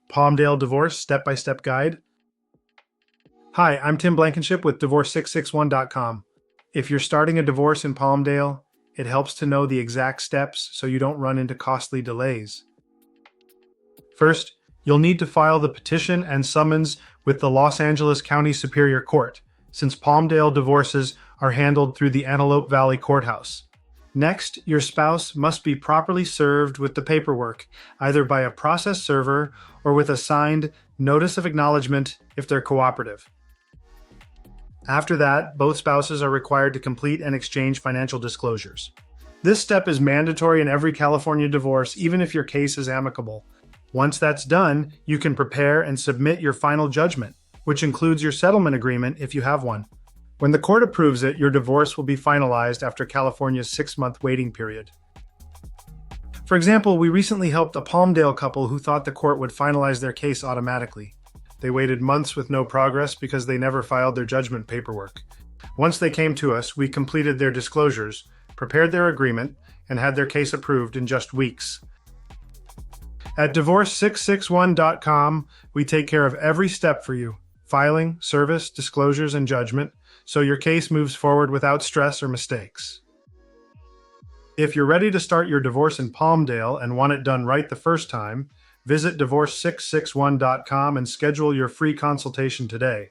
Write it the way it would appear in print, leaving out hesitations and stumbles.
Palmdale Divorce Step-by-Step Guide. Hi, I'm Tim Blankenship with Divorce661.com. If you're starting a divorce in Palmdale, it helps to know the exact steps so you don't run into costly delays. First, you'll need to file the petition and summons with the Los Angeles County Superior Court, since Palmdale divorces are handled through the Antelope Valley courthouse. Next, your spouse must be properly served with the paperwork, either by a process server or with a signed notice of acknowledgement if they're cooperative. After that, both spouses are required to complete and exchange financial disclosures. This step is mandatory in every California divorce, even if your case is amicable. Once that's done, you can prepare and submit your final judgment, which includes your settlement agreement if you have one. When the court approves it, your divorce will be finalized after California's 6-month waiting period. For example, we recently helped a Palmdale couple who thought the court would finalize their case automatically. They waited months with no progress because they never filed their judgment paperwork. Once they came to us, we completed their disclosures, prepared their agreement, and had their case approved in just weeks. At Divorce661.com, we take care of every step for you: filing, service, disclosures, and judgment, so your case moves forward without stress or mistakes. If you're ready to start your divorce in Palmdale and want it done right the first time, visit Divorce661.com and schedule your free consultation today.